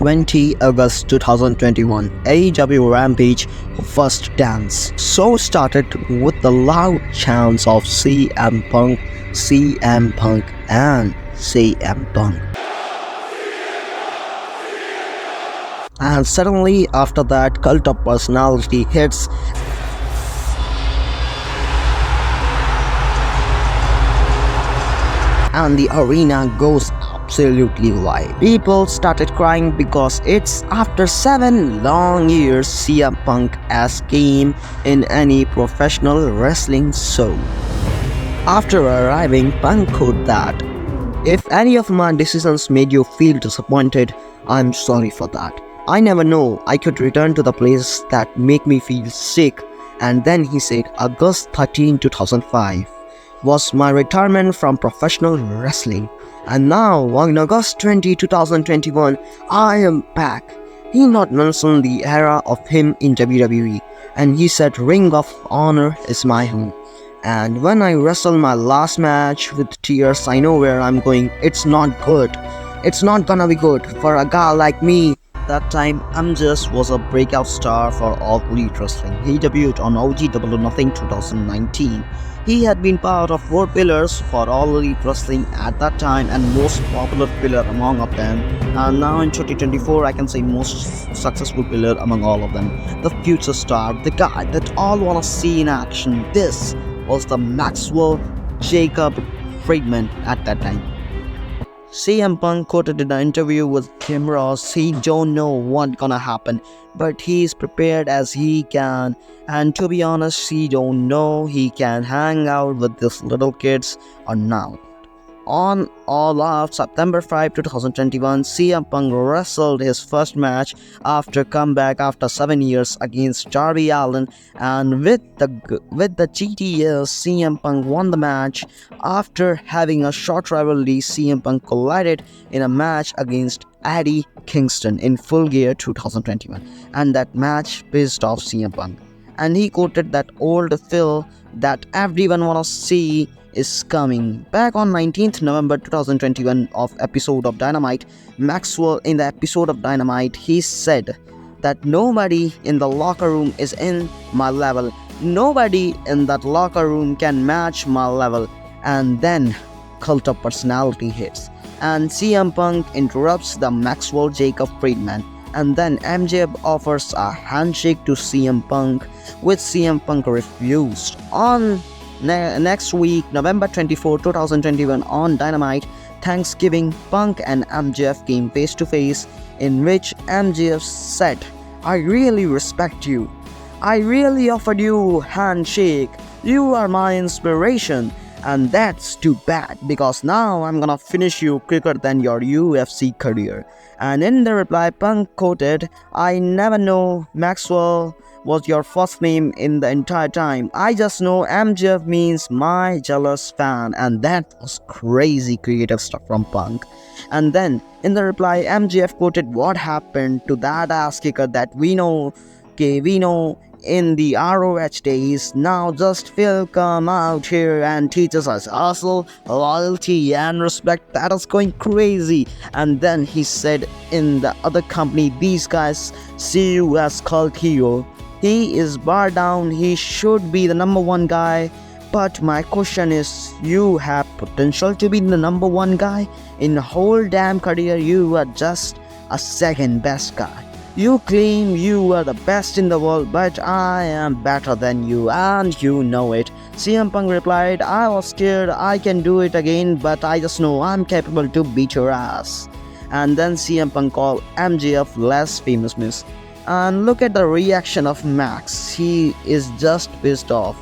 20 August 2021, AEW Rampage First Dance. So started with the loud chants of CM Punk, CM Punk and CM Punk. And suddenly after that, Cult of Personality hits. And the arena goes absolutely wild. People started crying because it's after 7 long years CM Punk has came in any professional wrestling show. After arriving, Punk quoted that, "If any of my decisions made you feel disappointed, I'm sorry for that. I never know I could return to the place that make me feel sick." And then he said, August 13, 2005 was my retirement from professional wrestling. And now, on August 20, 2021, I am back. He not mentioned the era of him in WWE, and he said Ring of Honor is my home. And when I wrestle my last match with tears, I know where I'm going. It's not good. It's not gonna be good for a guy like me. That time, MJF was a breakout star for All Elite Wrestling. He debuted on OG Double or Nothing 2019. He had been part of 4 pillars for All Elite Wrestling at that time and most popular pillar among of them. And now in 2024, I can say most successful pillar among all of them. The future star, the guy that all wanna see in action. This was the Maxwell Jacob Friedman at that time. CM Punk quoted in an interview with Tim Ross, he don't know what's gonna happen, but he's prepared as he can. And to be honest, he don't know he can hang out with these little kids or not. On All Out September 5, 2021, CM Punk wrestled his first match after comeback after 7 years against Darby Allin, and with the GTS, CM Punk won the match. After having a short rivalry, CM Punk collided in a match against Eddie Kingston in Full Gear 2021, and that match pissed off CM Punk. And he quoted that old Phil that everyone wanna see is coming. Back on 19th November 2021 of episode of Dynamite, Maxwell in the episode of Dynamite, he said that nobody in the locker room is in my level. Nobody in that locker room can match my level. And then Cult of Personality hits. And CM Punk interrupts the Maxwell Jacob Friedman. And then MJF offers a handshake to CM Punk, which CM Punk refused. On next week, November 24, 2021, on Dynamite Thanksgiving, Punk and MJF came face to face, in which MJF said, "I really respect you. I really offered you a handshake. You are my inspiration. And that's too bad because now I'm gonna finish you quicker than your UFC career." And in the reply, Punk quoted, "I never know Maxwell was your first name in the entire time. I just know MJF means my jealous fan." And that was crazy creative stuff from Punk. And then in the reply, MJF quoted what happened to that ass kicker that we know in the ROH days. Now just Phil come out here and teaches us hustle, loyalty and respect. That is going crazy. And then he said in the other company, these guys see you as cult hero. He is bar down, he should be the number 1 guy. But my question is, you have potential to be the number 1 guy? In the whole damn career, you are just a second best guy. You claim you are the best in the world, but I am better than you, and you know it. CM Punk replied, "I was scared, I can do it again, but I just know I'm capable to beat your ass." And then CM Punk called MJF less famous miss. And look at the reaction of Max. He is just pissed off.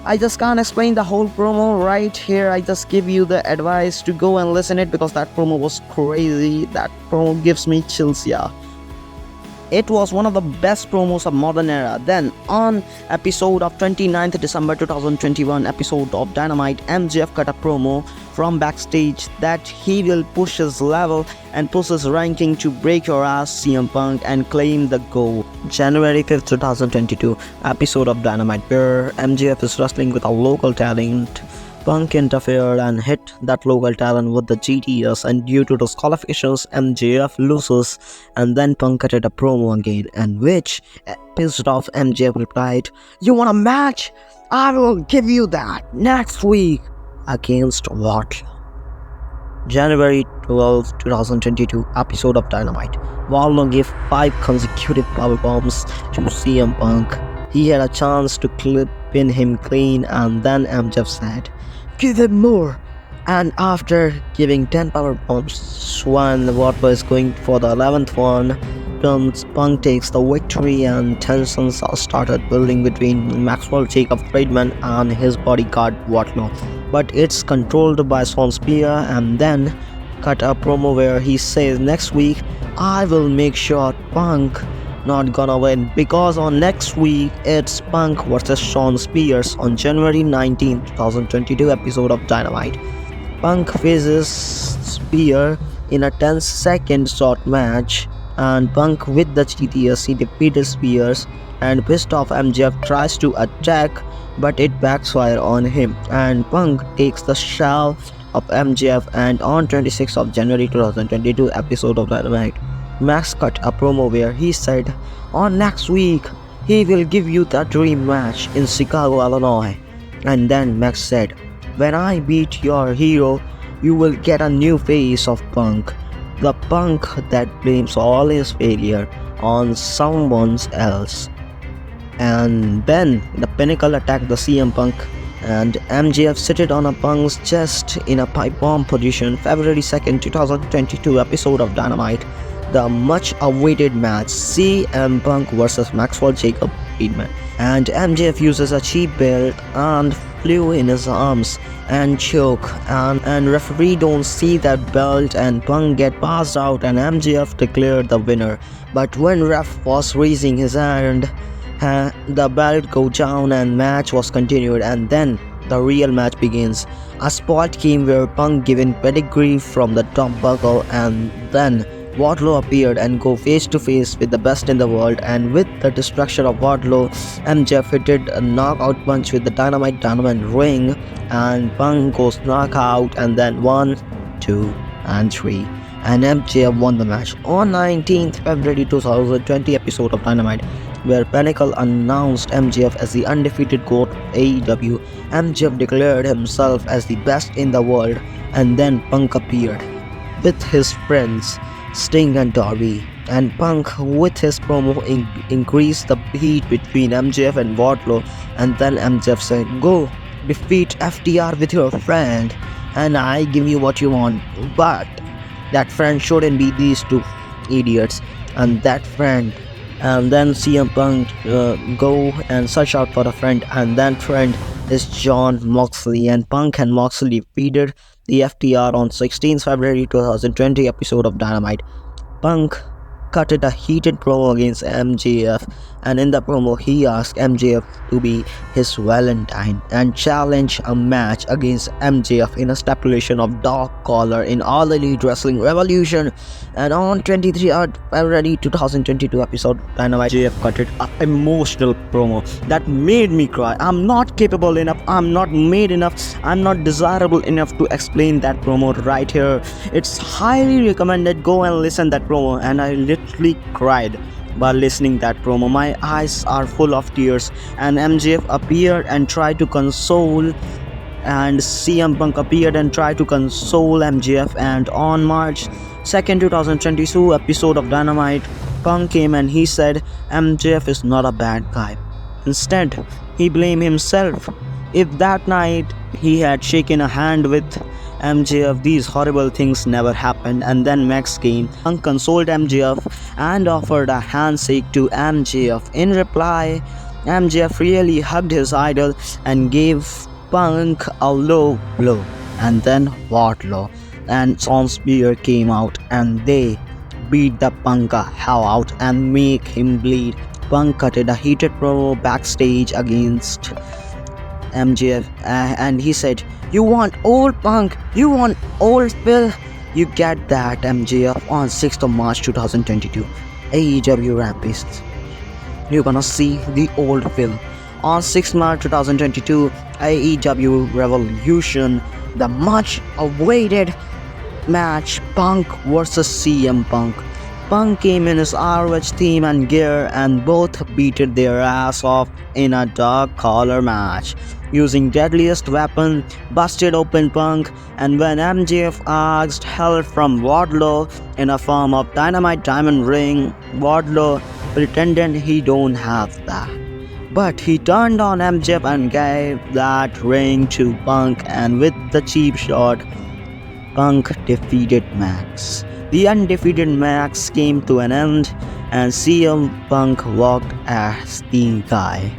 I just can't explain the whole promo right here. I just give you the advice to go and listen it because that promo was crazy. That promo gives me chills, yeah. It was one of the best promos of modern era. Then on episode of 29th December 2021 episode of Dynamite, MJF cut a promo from backstage that he will push his level and push his ranking to break your ass CM Punk and claim the gold. January 5th 2022 episode of Dynamite where MJF is wrestling with a local talent Punk interfered and hit that local talent with the GTS, and due to disqualifications, MJF loses. And then Punk cut a promo again, and which pissed off MJF replied, "You want a match? I will give you that next week against what?" January 12, 2022 episode of Dynamite. Wardlow gave 5 consecutive power bombs to CM Punk. He had a chance to pin him clean, and then MJF said, "Give him more." And after giving 10 power bombs, when Wardlow is going for the 11th one, Punk takes the victory, and tensions started building between Maxwell Jacob Friedman and his bodyguard Wardlow. But it's controlled by Sean Spear, and then cut a promo where he says, "Next week I will make sure Punk not gonna win," because on next week it's Punk versus Sean Spears on January 19th, 2022 episode of Dynamite. Punk faces Spear in a 10-second short match, and Punk with the GTS he defeated Spears, and pissed off MJF tries to attack, but it backfires on him, and Punk takes the shell of MJF. And on 26th of January 2022 episode of Dynamite, Max cut a promo where he said, "On next week he will give you the dream match in Chicago, Illinois." And then Max said, "When I beat your hero, you will get a new face of Punk, the Punk that blames all his failure on someone else." And then the Pinnacle attacked the CM Punk, and MJF seated on a Punk's chest in a pipe bomb position. February 2nd, 2022 episode of Dynamite. The much awaited match, CM Punk vs Maxwell Jacob Friedman. And MJF uses a cheap belt and flew in his arms and choke, and referee don't see that belt, and Punk get passed out, and MJF declared the winner. But when ref was raising his hand, the belt go down and match was continued, and then the real match begins. A spot came where Punk given pedigree from the top buckle, and then Wardlow appeared and go face to face with the best in the world, and with the destruction of Wardlow, MJF hit a knockout punch with the Dynamite ring, and Punk goes knockout, and then 1, 2, and 3. And MJF won the match. On 19th February 2020 episode of Dynamite, where Pinnacle announced MJF as the undefeated GOAT of AEW, MJF declared himself as the best in the world, and then Punk appeared with his friends Sting and Darby, and Punk with his promo increased the heat between MJF and Wardlow, and then MJF said, "Go defeat FTR with your friend and I give you what you want, but that friend shouldn't be these two idiots." And that friend, and then CM Punk go and search out for a friend, and that friend is John Moxley, and Punk and Moxley defeated the FTR on 16th February 2020 episode of Dynamite. Punk cutted a heated promo against MJF, and in the promo he asked MJF to be his Valentine and challenge a match against MJF in a stipulation of dog collar in All Elite Wrestling Revolution. And on 23rd February 2022 episode Dynamite, MJF cutted an emotional promo that made me cry. I'm not capable enough, I'm not made enough, I'm not desirable enough to explain that promo right here. It's highly recommended, go and listen that promo. And I literally cried while listening that promo. My eyes are full of tears, and MJF appeared and tried to console, and CM Punk appeared and tried to console MJF. And on March 2nd 2022 episode of Dynamite, Punk came and he said MJF is not a bad guy. Instead, he blamed himself. If that night he had shaken a hand with MJF, these horrible things never happened. And then Max came. Punk consoled MJF and offered a handshake to MJF. In reply, MJF really hugged his idol and gave Punk a low blow. And then Wardlow and Sean Spear came out, and they beat the Punk hell out and make him bleed. Punk cutted a heated promo backstage against MJF, and he said, "You want old Punk? You want old Phil? You get that, MJF." On 6th of March 2022 AEW Rampage, you're gonna see the old Phil. On 6th March 2022 AEW Revolution, the much awaited match Punk vs CM Punk. Punk came in his ROH team and gear and both beated their ass off in a dog collar match. Using deadliest weapon, busted open Punk, and when MJF asked help from Wardlow in a form of dynamite diamond ring, Wardlow pretended he don't have that. But he turned on MJF and gave that ring to Punk, and with the cheap shot, Punk defeated Max. The undefeated Max came to an end, and CM Punk walked as the guy.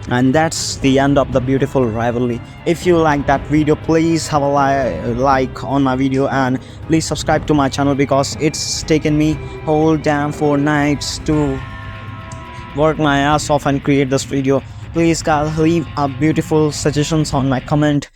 And that's the end of the beautiful rivalry. If you like that video, please have a like on my video, and please subscribe to my channel because it's taken me whole damn 4 nights to work my ass off and create this video. Please guys, leave a beautiful suggestions on my comment,